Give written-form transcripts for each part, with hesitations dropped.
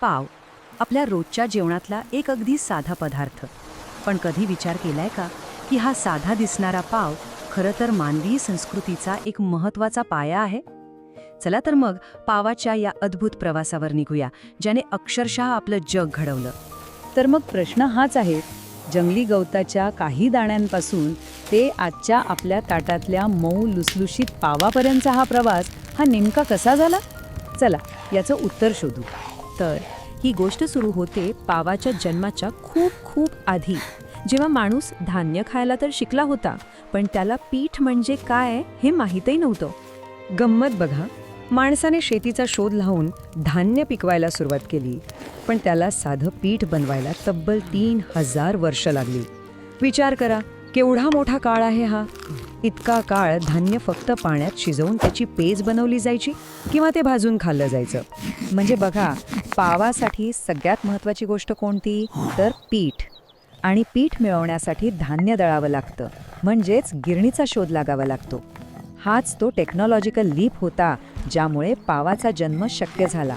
पाव आपल्या रोजच्या जेवणातला एक अगदी साधा पदार्थ. पण कधी विचार केलाय का की हा साधा दिसणारा पाव खरं तर मानवी संस्कृतीचा एक महत्त्वाचा पाया आहे? चला तर मग पावाच्या या अद्भुत प्रवासावर निघूया, ज्याने अक्षरशः आपलं जग घडवलं. तर मग प्रश्न हाच आहे, जंगली गवताच्या काही दाण्यांपासून ते आजच्या आपल्या ताटातल्या मऊ लुसलुशीत पावापर्यंतचा हा प्रवास हा नेमका कसा झाला? चला याचं उत्तर शोधू. तर ही गोष्ट सुरू होते पावाच्या जन्माच्या खूप खूप आधी, जेव्हा माणूस धान्य खायला तर शिकला होता, पण त्याला पीठ म्हणजे काय हे माहीतही नव्हतं. गंमत बघा, माणसाने शेतीचा शोध लावून धान्य पिकवायला सुरुवात केली, पण त्याला साधं पीठ बनवायला तब्बल 3000 वर्ष लागली. विचार करा, केवढा मोठा काळ आहे हा. इतका काळ धान्य फक्त पाण्यात शिजवून त्याची पेज बनवली जायची किंवा ते भाजून खाल्लं जायचं. म्हणजे बघा, पावासाठी सगळ्यात महत्त्वाची गोष्ट कोणती? तर पीठ. आणि पीठ मिळवण्यासाठी धान्य दळावं लागतं, म्हणजेच गिरणीचा शोध लागावा लागतो. हाच तो टेक्नॉलॉजिकल लीप होता ज्यामुळे पावाचा जन्म शक्य झाला.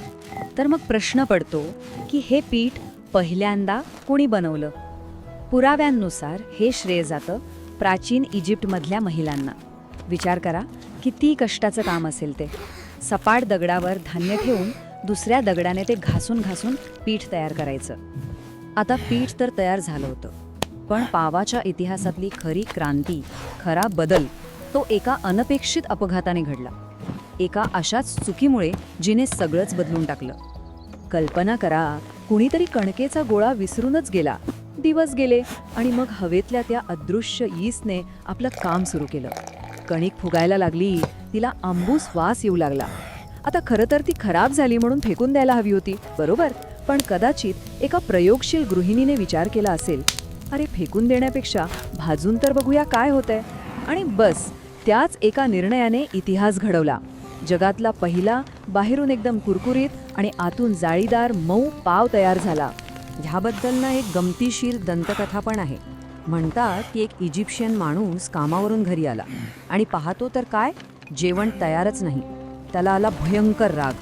तर मग प्रश्न पडतो की हे पीठ पहिल्यांदा कोणी बनवलं? पुराव्यांनुसार हे श्रेय जातं प्राचीन इजिप्तमधल्या महिलांना. विचार करा, किती कष्टाचं काम असेल ते. सपाट दगडावर धान्य ठेवून दुसऱ्या दगडाने ते घासून घासून पीठ तयार करायचं. आता पीठ तर तयार झालं होतं, पण पावाच्या इतिहासातली खरी क्रांती, खरा बदल तो एका अनपेक्षित अपघाताने घडला. एका अशाच चुकीमुळे जिने सगळंच बदलून टाकलं. कल्पना करा, कुणीतरी कणकेचा गोळा विसरूनच गेला. दिवस गेले आणि मग हवेतल्या त्या अदृश्य यीस्टने आपलं काम सुरू केलं. कणिक फुगायला लागली, तिला आंबूस वास येऊ लागला. आता खरं तर ती खराब झाली म्हणून फेकून द्यायला हवी होती, बरोबर? पण कदाचित एका प्रयोगशील गृहिणीने विचार केला असेल, अरे फेकून देण्यापेक्षा भाजून तर बघूया काय होतंय. आणि बस, त्याच एका निर्णयाने इतिहास घडवला. जगातला पहिला बाहेरून एकदम कुरकुरीत आणि आतून जाळीदार मऊ पाव तयार झाला. ह्याबद्दल ना एक गमतीशीर दंतकथा पण आहे. म्हणतात की एक इजिप्शियन माणूस कामावरून घरी आला आणि पाहतो तर काय, जेवण तयारच नाही. त्याला आला भयंकर राग.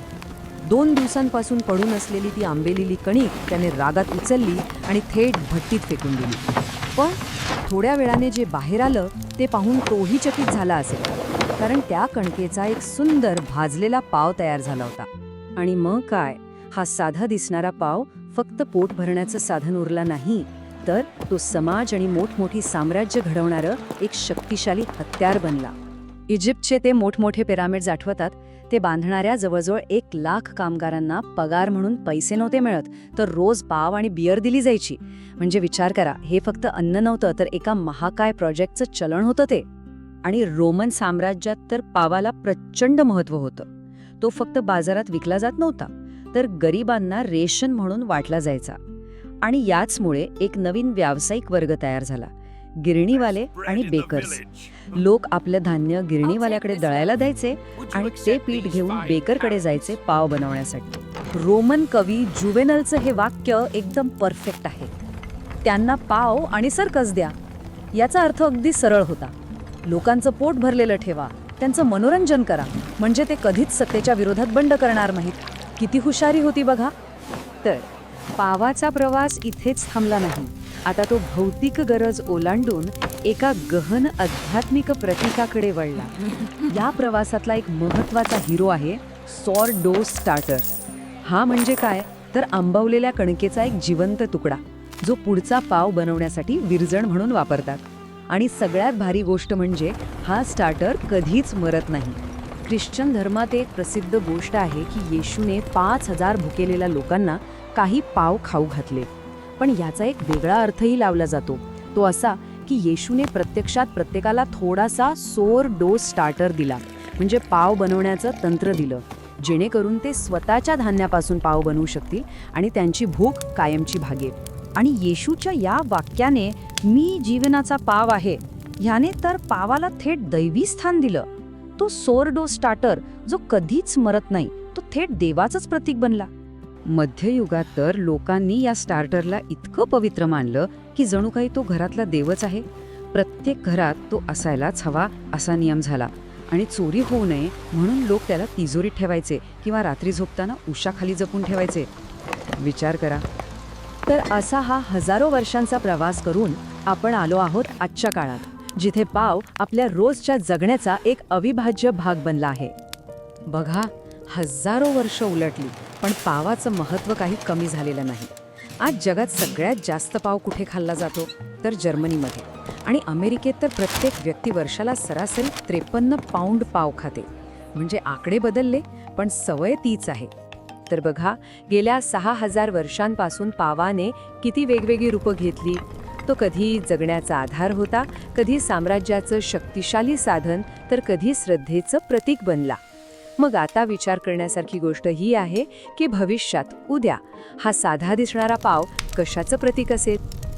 2 दिवसांपासून पडून असलेली ती आंबेलेली कणिक त्याने रागात उचलली आणि थेट भट्टीत फेकून दिली. पण थोड्या वेळाने जे बाहेर आलं ते पाहून तोही चकित झाला असेल, कारण त्या कणकेचा एक सुंदर भाजलेला पाव तयार झाला होता. आणि मग काय, हा साधा दिसणारा पाव फक्त पोट भरण्याचं साधन उरला नाही, तर तो समाज आणि मोठमोठी साम्राज्य घडवणारं एक शक्तिशाली हत्यार बनला. इजिप्तचे ते मोठमोठे पिरामिड्स आठवतात? ते बांधणाऱ्या जवळजवळ 1,00,000 कामगारांना पगार म्हणून पैसे नव्हते मिळत, तर रोज पाव आणि बियर दिली जायची. म्हणजे विचार करा, हे फक्त अन्न नव्हतं, तर एका महाकाय प्रोजेक्टचं चलन होतं ते. आणि रोमन साम्राज्यात तर पावाला प्रचंड महत्त्व होतं. तो फक्त बाजारात विकला जात नव्हता, तर गरिबांना रेशन म्हणून वाटला जायचा. आणि याचमुळे एक नवीन व्यावसायिक वर्ग तयार झाला, गिरणीवाले आणि बेकर्स. लोक आपलं धान्य गिरणीवाल्याकडे दळायला द्यायचे आणि ते पीठ घेऊन बेकरकडे जायचे पाव बनवण्यासाठी. रोमन कवी जुवेनलचं हे वाक्य एकदम परफेक्ट आहे. त्यांना पाव आणि सर्कस द्या. याचा अर्थ अगदी सरळ होता, लोकांचं पोट भरलेलं ठेवा, त्यांचं मनोरंजन करा, म्हणजे ते कधीच सत्तेच्या विरोधात बंड करणार नाहीत. किती हुशारी होती बघा. तर पावाचा प्रवास इथेच थांबला नाही. आता तो भौतिक गरज ओलांडून एका गहन आध्यात्मिक प्रतीकाकडे वळला. या प्रवासातला एक महत्त्वाचा हिरो आहे सॉरडो स्टार्टर. हा म्हणजे काय, तर आंबवलेल्या कणकेचा एक जिवंत तुकडा, जो पुढचा पाव बनवण्यासाठी विरजण म्हणून वापरतात. आणि सगळ्यात भारी गोष्ट म्हणजे हा स्टार्टर कधीच मरत नाही. ख्रिश्चन धर्मात एक प्रसिद्ध गोष्ट आहे की येशूने 5000 भुकेलेल्या लोकांना काही पाव खाऊ घातले. पण याचा एक वेगळा अर्थही लावला जातो. तो असा की येशूने प्रत्यक्षात प्रत्येकाला थोडासा सोरडो स्टार्टर दिला, म्हणजे पाव बनवण्याचं तंत्र दिलं, जेणेकरून ते स्वतःच्या धान्यापासून पाव बनवू शकतील आणि त्यांची भूक कायमची भागेल. आणि येशूच्या या वाक्याने, मी जीवनाचा पाव आहे, ह्याने तर पावाला थेट दैवी स्थान दिलं. तो सोरडो स्टार्टर जो कधीच मरत नाही, तो थेट देवाचंच प्रतीक बनला. मध्ययुगात तर लोकांनी या स्टार्टरला इतकं पवित्र मानलं की जणू काही तो घरातला देवच आहे. प्रत्येक घरात तो असायलाच हवा असा नियम झाला. आणि चोरी होऊ नये म्हणून लोक त्याला तिजोरीत ठेवायचे किंवा रात्री झोपताना उशाखाली जपून ठेवायचे. विचार करा. तर असा हा हजारो वर्षांचा प्रवास करून आपण आलो आहोत आजच्या काळात, जिथे पाव आपल्या रोजच्या जगण्याचा एक अविभाज्य भाग बनला आहे. बघा, हजारो वर्ष उलटली, पण पावाचं महत्त्व काही कमी झालेलं नाही. आज जगात सगळ्यात जास्त पाव कुठे खाल्ला जातो? तर जर्मनीमध्ये. आणि अमेरिकेत तर प्रत्येक व्यक्ती वर्षाला सरासरी 53 पाऊंड पाव खाते. म्हणजे आकडे बदलले, पण सवय तीच आहे. तर बघा, गेल्या 6000 वर्षांपासून पावाने किती वेगवेगळी रूपं घेतली. तो कधी जगण्याचा आधार होता, कधी साम्राज्याचं शक्तिशाली साधन, तर कधी श्रद्धेचं प्रतीक बनला. मग आता विचार करण्यासारखी गोष्ट ही आहे की भविष्यात, उद्या, हा साधा दिसणारा पाव कशाचं प्रतीक असेल?